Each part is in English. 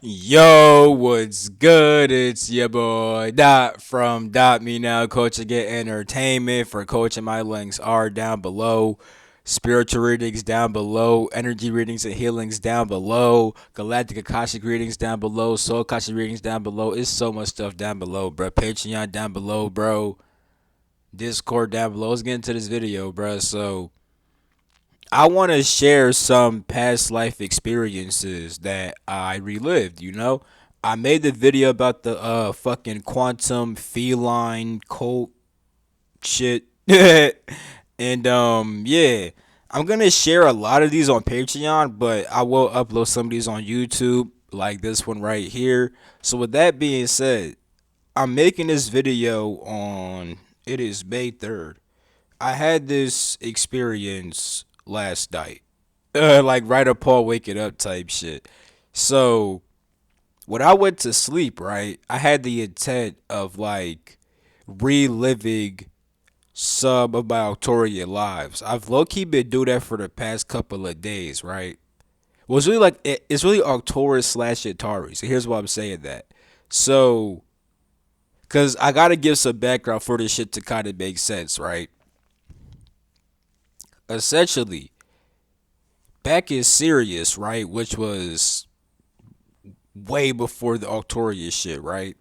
Yo, what's good? It's your boy Dot from Dot Me Now Coaching Get Entertainment. For coaching, my links are down below. Spiritual readings down below. Energy readings and healings down below. Galactic Akashic readings down below. Soul Akashic readings down below. It's so much stuff down below, bro. Patreon down below, bro. Discord down below. Let's get into this video, bro. So I want to share some past life experiences that I relived, I made the video about the fucking quantum feline cult shit. And yeah, I'm going to share a lot of these on Patreon, but I will upload some of these on YouTube like this one right here. So with that being said, I'm making this video on it is May 3rd. I had this experience last night, like right upon waking up type shit. So when I went to sleep, right, I had the intent of like reliving some of my Arcturian lives. I've low key been doing that for the past couple of days, right? Well, it's really like it's really Arcturus slash Atari. So here's why I'm saying that. So, cause I gotta give some background for this shit to kind of make sense, right? Essentially, back in Sirius, right, which was way before the Arcturian shit, right?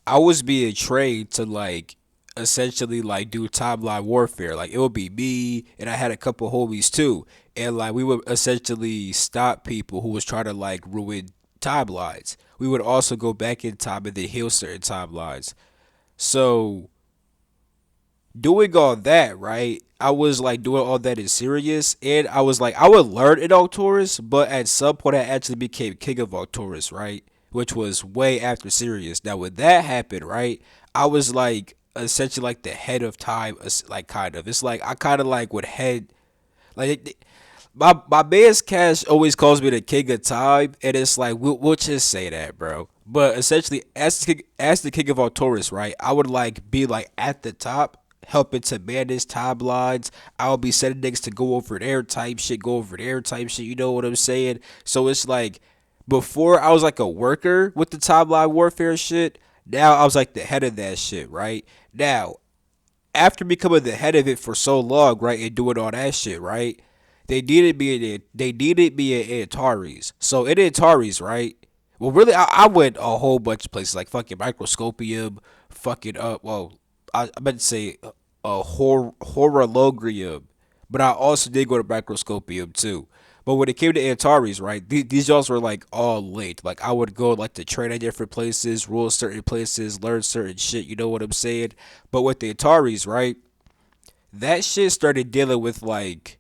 I was being trained to like essentially like do timeline warfare. Like it would be me and I had a couple homies too. And like we would essentially stop people who was trying to like ruin timelines. We would also go back in time and then heal certain timelines. So doing all that, right? I was like doing all that in serious, and I was like, I would learn in Arcturus, but at some point I actually became king of Arcturus, right? Which was way after Sirius. Now, when that happened, right, I was like essentially like the head of time, like kind of. It's like I kind of like would head, like my man's Cash always calls me the king of time, and it's like we'll just say that, bro. But essentially, as the king of Arcturus, right, I would like be like at the top, helping to manage timelines. I would be sending niggas to go over there type shit, go over there type shit. You know what I'm saying? So it's like before I was like a worker with the timeline warfare shit. Now I was like the head of that shit, right? Now after becoming the head of it for so long, right, and doing all that shit, right? They needed me in Ataris. So in Ataris, right? Well, really, I went a whole bunch of places like fucking Microscopium, fucking I meant to say Horologium, but I also did go to Microscopium too. But when it came to Antares, right, these jobs were like all linked. Like I would go like to train at different places, rule certain places, learn certain shit. You know what I'm saying? But with the Antares, right, that shit started dealing with like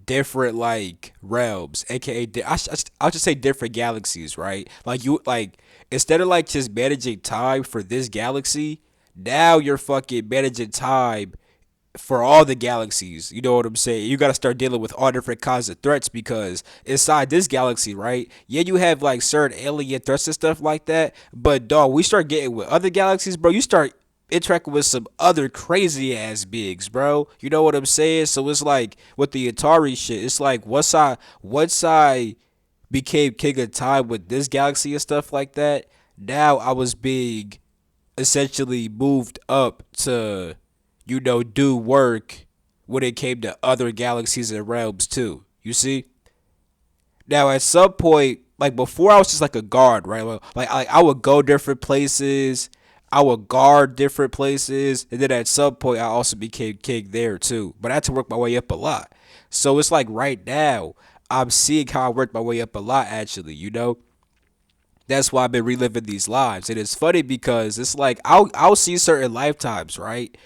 different like realms, aka I'll just say different galaxies, right? Like you like instead of like just managing time for this galaxy, now you're fucking managing time for all the galaxies. You know what I'm saying? You got to start dealing with all different kinds of threats because inside this galaxy, right? Yeah, you have like certain alien threats and stuff like that. But dog, we start getting with other galaxies, bro. You start interacting with some other crazy ass beings, bro. You know what I'm saying? So it's like with the Atari shit, it's like once I became king of time with this galaxy and stuff like that, now I was being essentially moved up to, do work when it came to other galaxies and realms too. You see? Now at some point, like before I was just like a guard, right? Like I would go different places, I would guard different places, and then at some point I also became king there too. But I had to work my way up a lot. So it's like right now, I'm seeing how I worked my way up a lot actually. That's why I've been reliving these lives. And it's funny because it's like I'll see certain lifetimes, right?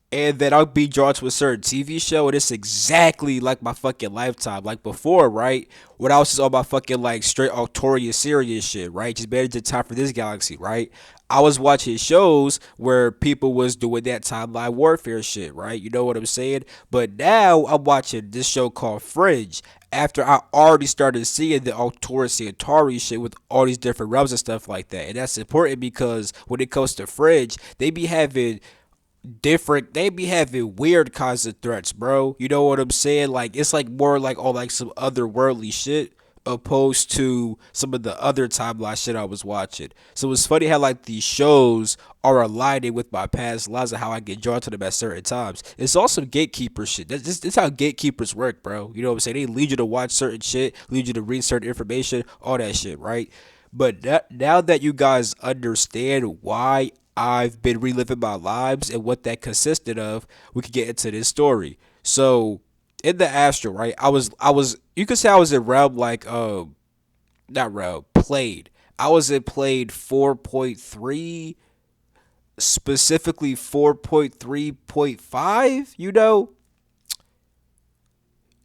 And then I'll be drawn to a certain TV show, and it's exactly like my fucking lifetime. Like before, right? When I was just on my fucking like straight Arcturian serious shit, right? Just managing time for this galaxy, right? I was watching shows where people was doing that timeline warfare shit, right? You know what I'm saying? But now I'm watching this show called Fringe. After I already started seeing the Arcturus and Atari shit with all these different realms and stuff like that. And that's important because when it comes to Fringe, they be having weird kinds of threats, bro. You know what I'm saying? Like it's like more like all like some otherworldly shit. opposed to some of the other timeline shit I was watching. So it's funny how like these shows are aligning with my past lives and how I get drawn to them at certain times. It's also gatekeeper shit. That's how gatekeepers work, bro. You know what I'm saying? They lead you to watch certain shit, lead you to read certain information, all that shit, right? But now that you guys understand why I've been reliving my lives and what that consisted of, we could get into this story. So in the Astral, right? I was you could say I was in realm like not realm, played. I was in played 4.3, specifically 4.3.5, you know?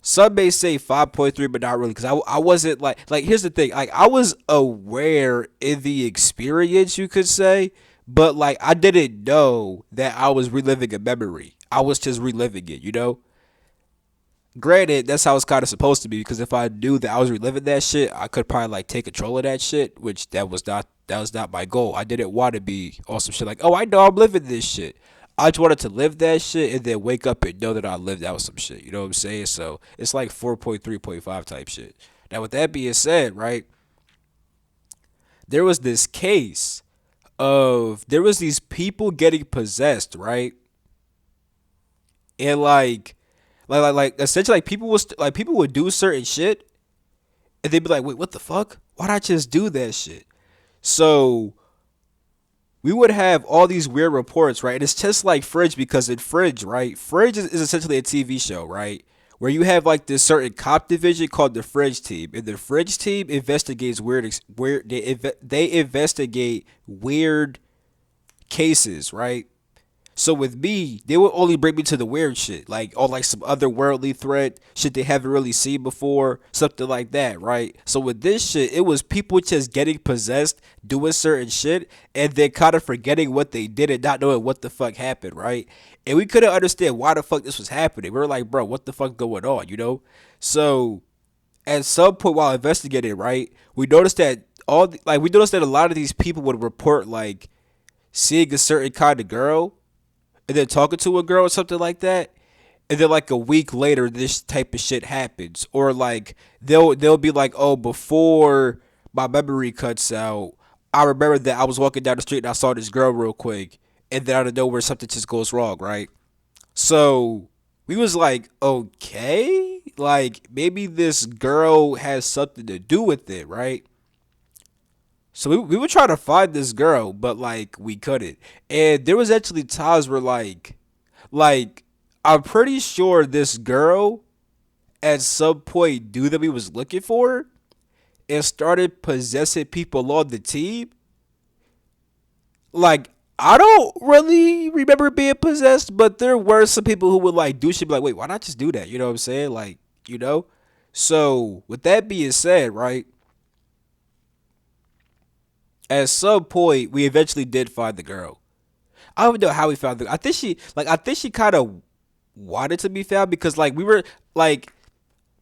Some may say 5.3, but not really, because I wasn't like here's the thing, like I was aware in the experience, you could say, but like I didn't know that I was reliving a memory. I was just reliving it, you know. Granted, that's how it's kind of supposed to be, because if I knew that I was reliving that shit, I could probably like take control of that shit, which that was not my goal. I didn't want to be on some shit like, oh, I know I'm living this shit. I just wanted to live that shit and then wake up and know that I lived out some shit. You know what I'm saying? So it's like 4.3.5 type shit. Now, with that being said, right, there was this case of there was these people getting possessed, right, and like essentially like people would do certain shit and they'd be like, wait, what the fuck? Why'd I just do that shit? So we would have all these weird reports, right? And it's just like Fridge, because in Fridge, right? Fridge is essentially a TV show, right? Where you have like this certain cop division called the Fridge team, and the Fridge team investigates weird they investigate weird cases, right? So with me, they would only bring me to the weird shit, like or like some otherworldly threat, shit they haven't really seen before, something like that, right? So with this shit, it was people just getting possessed, doing certain shit, and then kind of forgetting what they did and not knowing what the fuck happened, right? And we couldn't understand why the fuck this was happening. We were like, bro, what the fuck going on, you know? So at some point while investigating, right, we noticed that we noticed that a lot of these people would report like seeing a certain kind of girl and then talking to a girl or something like that, and then like a week later this type of shit happens, or like they'll be like, oh, before my memory cuts out, I remember that I was walking down the street and I saw this girl real quick, and then out of nowhere something just goes wrong, right? So we was like, okay, like maybe this girl has something to do with it, right? So we were trying to find this girl, but like we couldn't. And there was actually times where like I'm pretty sure this girl at some point knew that we was looking for her and started possessing people on the team. Like I don't really remember being possessed, but there were some people who would like do shit be like, wait, why not just do that? You know what I'm saying? Like, you know? So with that being said, right? At some point we eventually did find the girl. I don't know how we found the. I think she kind of wanted to be found, because like we were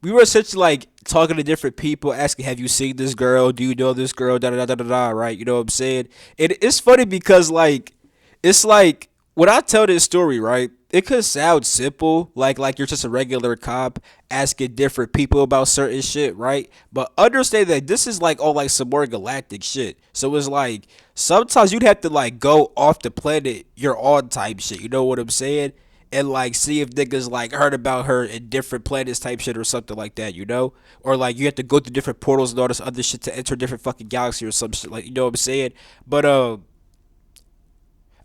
essentially like talking to different people, asking, "Have you seen this girl? Do you know this girl?" Da da da da da. Da, right? You know what I'm saying? It's funny because like it's like when I tell this story, right? It could sound simple, like you're just a regular cop asking different people about certain shit, right? But understand that this is like all like some more galactic shit. So it's like sometimes you'd have to like go off the planet you're on type shit. You know what I'm saying? And like see if niggas like heard about her in different planets type shit or something like that, you know? Or like you have to go through different portals and all this other shit to enter different fucking galaxy or some shit, like, you know what I'm saying? But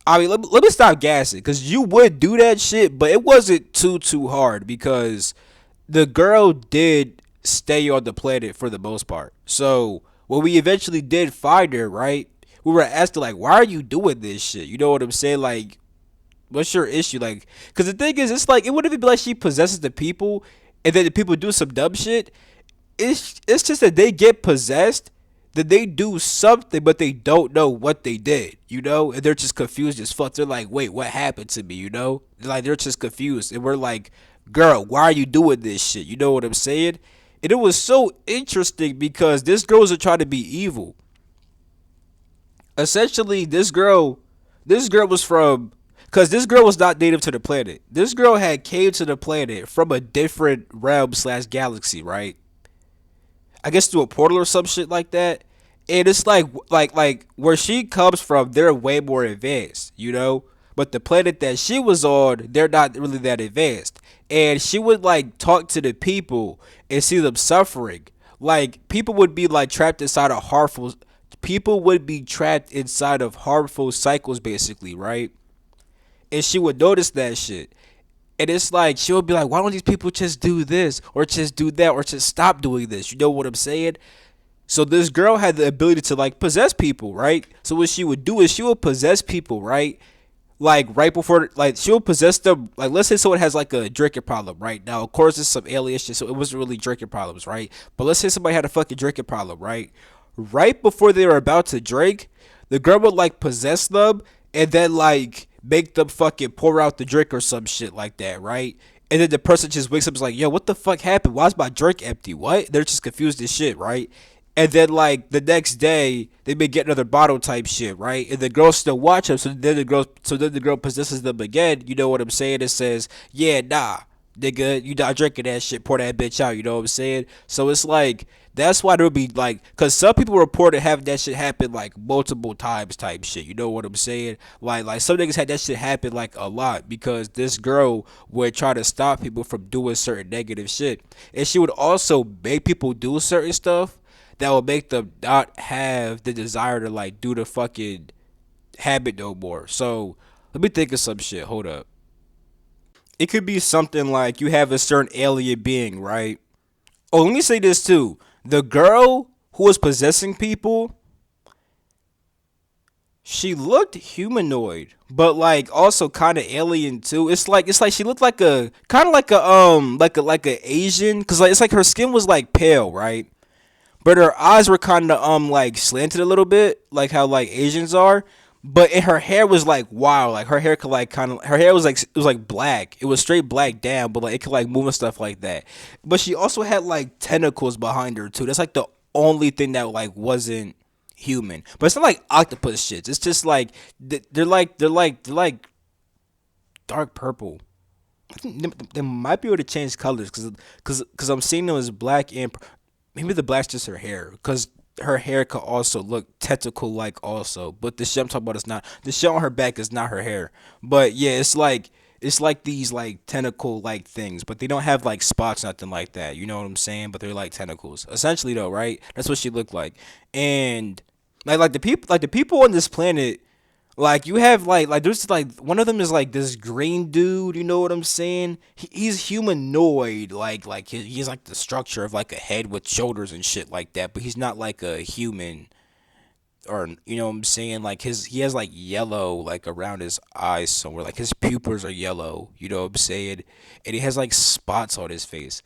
I mean, let me stop gassing, because you would do that shit, but it wasn't too hard, because the girl did stay on the planet for the most part. So when we eventually did find her, right, we were asking like, why are you doing this shit? You know what I'm saying? Like, what's your issue? Like, because the thing is, it's like it wouldn't even be like she possesses the people, and then the people do some dumb shit. It's just that they get possessed, that they do something, but they don't know what they did, you know, and they're just confused as fuck. They're like, wait, what happened to me, you know? Like they're just confused, and we're like, girl, why are you doing this shit? You know what I'm saying? And it was so interesting because this girl was trying to be evil. Essentially, this girl was from, because this girl was not native to the planet. This girl had came to the planet from a different realm slash galaxy, right? I guess through a portal or some shit like that. And it's like where she comes from, they're way more advanced, you know. But the planet that she was on, they're not really that advanced. And she would like talk to the people and see them suffering. Like people would be like trapped inside of harmful. People would be trapped inside of harmful cycles, basically, right? And she would notice that shit. And it's like she would be like, why don't these people just do this or just do that or just stop doing this? You know what I'm saying? So this girl had the ability to like possess people, right? So what she would do is she would possess people, right? Like right before, like she would possess them. Like let's say someone has like a drinking problem, right? Now of course it's some alien shit, so it wasn't really drinking problems, right? But let's say somebody had a fucking drinking problem, right? Right before they were about to drink, the girl would like possess them and then like make them fucking pour out the drink or some shit like that, right? And then the person just wakes up and is like, yo, what the fuck happened? Why is my drink empty? What? They're just confused as shit, right? And then like the next day they may get another bottle type shit, right? And the girl still watch them, so then the girl possesses them again. You know what I'm saying? It says, yeah, nah, nigga, you not drinking that shit, pour that bitch out. You know what I'm saying? So it's like that's why there'll be like, cause some people reported having that shit happen like multiple times type shit. You know what I'm saying? Like some niggas had that shit happen like a lot because this girl would try to stop people from doing certain negative shit, and she would also make people do certain stuff that will make them not have the desire to like do the fucking habit no more. So let me think of some shit. Hold up. It could be something like you have a certain alien being, right? Oh, let me say this too. The girl who was possessing people, she looked humanoid, but like also kind of alien too. It's like she looked like a kind of like a like a Asian, cause like it's like her skin was like pale, right? But her eyes were kind of like slanted a little bit, like how like Asians are. But her hair was like wild, like her hair could like kind of her hair was like it was like black. It was straight black down, but like it could like move and stuff like that. But she also had like tentacles behind her too. That's like the only thing that like wasn't human. But it's not like octopus shits. It's just like they're like dark purple. I think they might be able to change colors because I'm seeing them as black and maybe the black's just her hair because her hair could also look tentacle like also. But the shit I'm talking about is not the shit on her back is not her hair. But yeah, it's like these like tentacle like things, but they don't have like spots, nothing like that. You know what I'm saying? But they're like tentacles, essentially though, right? That's what she looked like, and like the people on this planet like you have like there's like one of them is like this green dude, you know what I'm saying? He's humanoid, like he's like the structure of like a head with shoulders and shit like that, but he's not like a human or you know what I'm saying? Like he has like yellow like around his eyes somewhere, like his pupils are yellow, you know what I'm saying? And he has like spots on his face.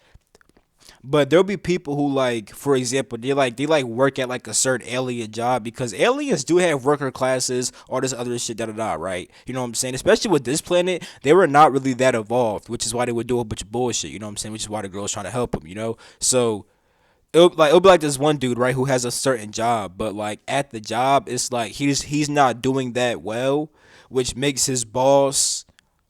But there'll be people who like, for example, they like work at like a certain alien job because aliens do have worker classes, all this other shit, da da da, right? You know what I'm saying? Especially with this planet, they were not really that evolved, which is why they would do a bunch of bullshit. You know what I'm saying? Which is why the girl's trying to help them. You know, so it'll be like this one dude, right, who has a certain job, but like at the job, it's like he's not doing that well, which makes his boss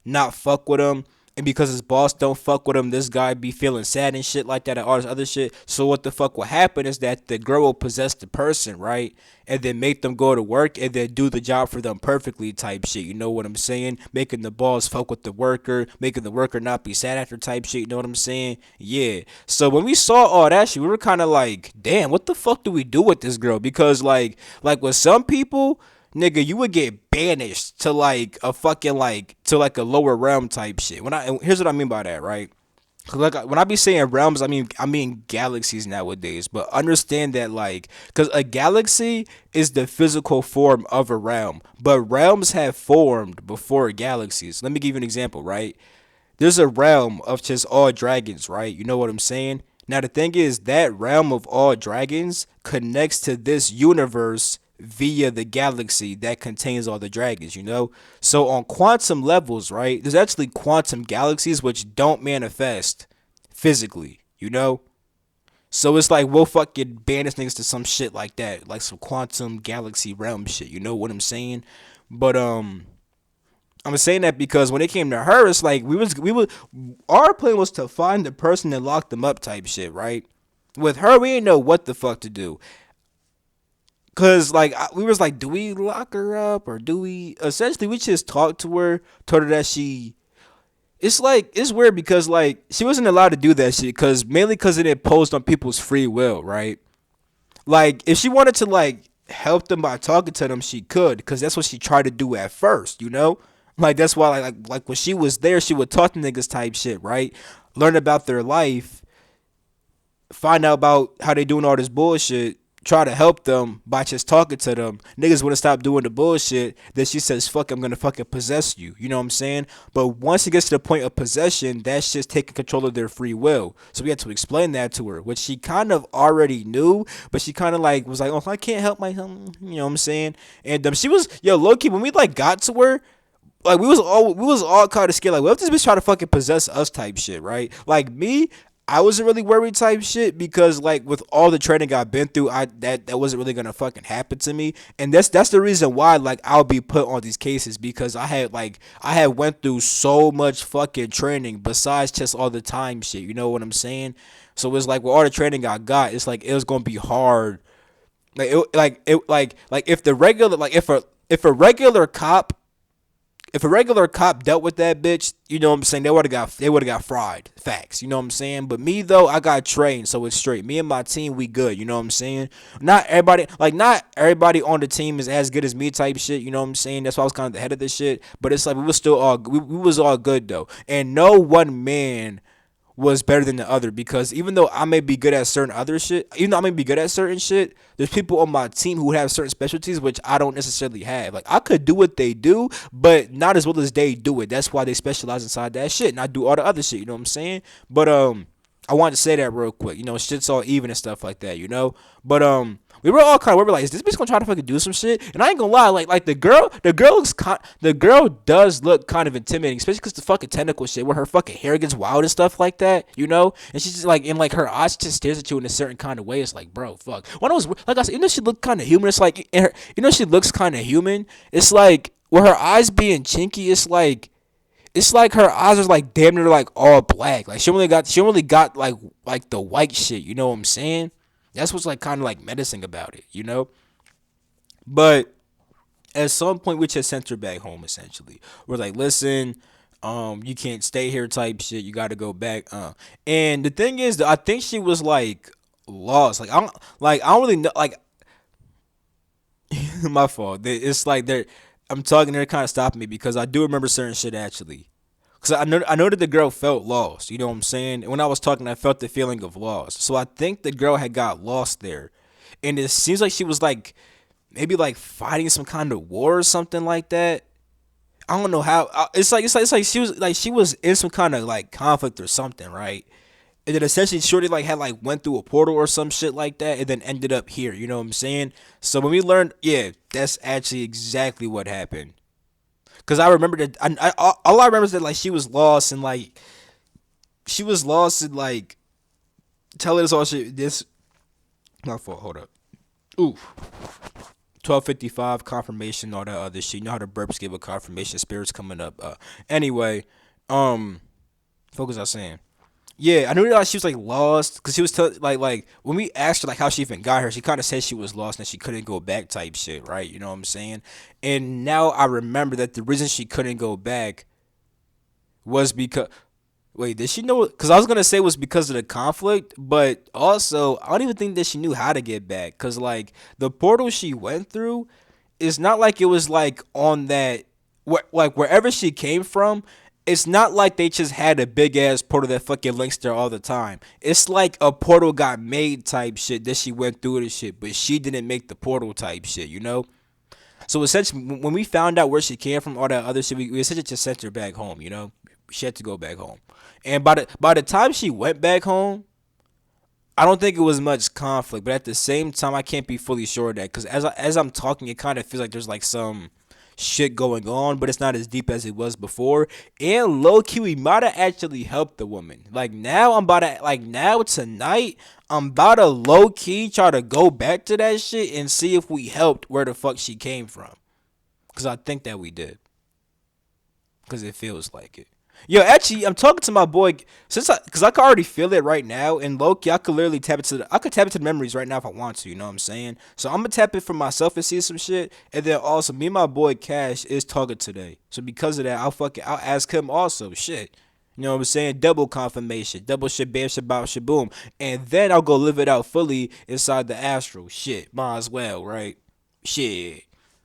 not fuck with him. And because his boss don't fuck with him, this guy be feeling sad and shit like that and all this other shit. So what the fuck will happen is that the girl will possess the person, right? And then make them go to work and then do the job for them perfectly type shit. You know what I'm saying? Making the boss fuck with the worker, making the worker not be sad after type shit. You know what I'm saying? Yeah. So when we saw all that shit, we were kind of like, damn, what the fuck do we do with this girl? Because like with some people, nigga, you would get banished to like a fucking like to like a lower realm type shit. Here's what I mean by that, right? 'Cause like when I be saying realms, I mean galaxies nowadays. But understand that like, cause a galaxy is the physical form of a realm, but realms have formed before galaxies. Let me give you an example, right? There's a realm of just all dragons, right? You know what I'm saying? Now the thing is that realm of all dragons connects to this universe via the galaxy that contains all the dragons, you know? So on quantum levels, right? There's actually quantum galaxies which don't manifest physically, you know? So it's like we'll fucking banish niggas to some shit like that, like some quantum galaxy realm shit, you know what I'm saying? But I'm saying that because when it came to her, it's like we was our plan was to find the person that locked them up type shit, right? With her, we didn't know what the fuck to do. Cause like we was like, do we lock her up or do we? Essentially, we just talked to her, told her that she. It's like it's weird because like she wasn't allowed to do that shit because mainly because it imposed on people's free will, right? Like if she wanted to like help them by talking to them, she could because that's what she tried to do at first, you know. Like that's why like when she was there, she would talk to niggas type shit, right? Learn about their life, find out about how they doing all this bullshit, try to help them by just talking to them. Niggas wouldn't stop doing the bullshit. Then she says, fuck, I'm gonna fucking possess you. You know what I'm saying? But once it gets to the point of possession, that's just taking control of their free will. So we had to explain that to her, which she kind of already knew, but she kind of like was like, oh, I can't help my, you know what I'm saying? And she was, yo, low key, when we like got to her, like we was all kind of scared. Like, what if this bitch try to fucking possess us type shit, right? Like me, I wasn't really worried type shit because like with all the training I've been through, that wasn't really gonna fucking happen to me. And that's the reason why like I'll be put on these cases because I had went through so much fucking training besides just all the time shit. You know what I'm saying? So it's like with all the training I got, it's like it was gonna be hard. Like if the regular like if a regular cop if a regular cop dealt with that bitch, you know what I'm saying, they would have got fried. Facts, you know what I'm saying? But me though, I got trained, so it's straight. Me and my team, we good, you know what I'm saying? Not everybody on the team is as good as me type shit, you know what I'm saying? That's why I was kind of the head of this shit, but it's like we was all good though. And no one man was better than the other because even though I may be good at certain other shit, even though I may be good at certain shit, there's people on my team who have certain specialties which I don't necessarily have. Like I could do what they do, but not as well as they do it. That's why they specialize inside that shit, and I do all the other shit. You know what I'm saying? But I wanted to say that real quick. You know, shit's all even and stuff like that. You know, but we were all kind of we were like, is this bitch gonna try to fucking do some shit? And I ain't gonna lie, like the girl does look kind of intimidating, especially because the fucking technical shit where her fucking hair gets wild and stuff like that, you know. And she's just like, and like her eyes just stares at you in a certain kind of way. It's like, bro, fuck. When I was like I said, she looked kind of human. It's like, she looks kind of human. It's like with her eyes being chinky, it's like her eyes are like damn near like all black. Like she only got like the white shit. You know what I'm saying? That's what's like kind of like menacing about it, you know. But at some point, we just sent her back home. Essentially, we're like, listen, you can't stay here, type shit. You got to go back. And the thing is, that I think she was like lost. Like I don't really know. Like my fault. It's like they're. I'm talking. They're kind of stopping me because I do remember certain shit actually. Cause I know that the girl felt lost. You know what I'm saying? And when I was talking, I felt the feeling of lost. So I think the girl had got lost there, and it seems like she was like maybe like fighting some kind of war or something like that. I don't know how. It's like she was in some kind of like conflict or something, right? And then essentially Shorty like had like went through a portal or some shit like that, and then ended up here. You know what I'm saying? So when we learned, yeah, that's actually exactly what happened. Cause I remember that all I remember is that like she was lost and like telling us all shit. This my fault. Hold up. Ooh. 12:55 confirmation, all that other shit. You know how the burps give a confirmation. Spirits coming up. Anyway, um, what was I saying? Yeah, I knew that she was like lost because she was like when we asked her like how she even got her, she kind of said she was lost and she couldn't go back type shit, right? You know what I'm saying? And now I remember that the reason she couldn't go back was because wait, did she know? Because I was gonna say it was because of the conflict, but also I don't even think that she knew how to get back. Because like the portal she went through, it's not like it was like on that like wherever she came from. It's not like they just had a big ass portal that fucking links there all the time. It's like a portal got made type shit that she went through the shit, but she didn't make the portal type shit, you know? So essentially, when we found out where she came from, all that other shit, we essentially just sent her back home, you know? She had to go back home. And by the time she went back home, I don't think it was much conflict, but at the same time, I can't be fully sure of that because as I'm talking, it kind of feels like there's like some shit going on, but it's not as deep as it was before. And low key, we might have actually helped the woman. Like now tonight, I'm about to low key try to go back to that shit and see if we helped where the fuck she came from, because I think that we did, because it feels like it. Yo, actually, I'm talking to my boy cause I can already feel it right now, and Loki, I could literally tap into I could tap into the memories right now if I want to. You know what I'm saying? So I'm gonna tap it for myself and see some shit, and then also me and my boy Cash is talking today. So because of that, I'll ask him also. Shit. You know what I'm saying? Double confirmation, double shabam shabam shaboom, and then I'll go live it out fully inside the Astral. Shit, might as well, right? Shit.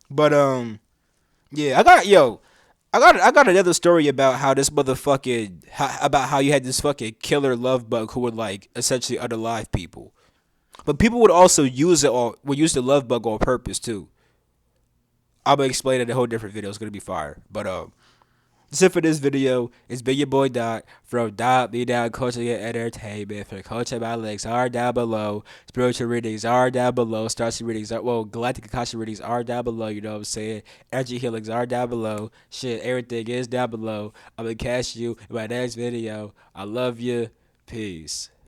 But yeah, I got another story about how this motherfucking about how you had this fucking killer love bug who would like essentially unalive people, but people would also use it or would use the love bug on purpose too. I'm gonna explain it in a whole different video. It's gonna be fire. But that's it for this video. It's been your boy Dot from Dot Me Down Coaching and Entertainment. For coaching, my links are down below. Spiritual readings are down below. Starship readings are Galactic Akasha readings are down below. You know what I'm saying? Energy healings are down below. Shit, everything is down below. I'm gonna catch you in my next video. I love you. Peace.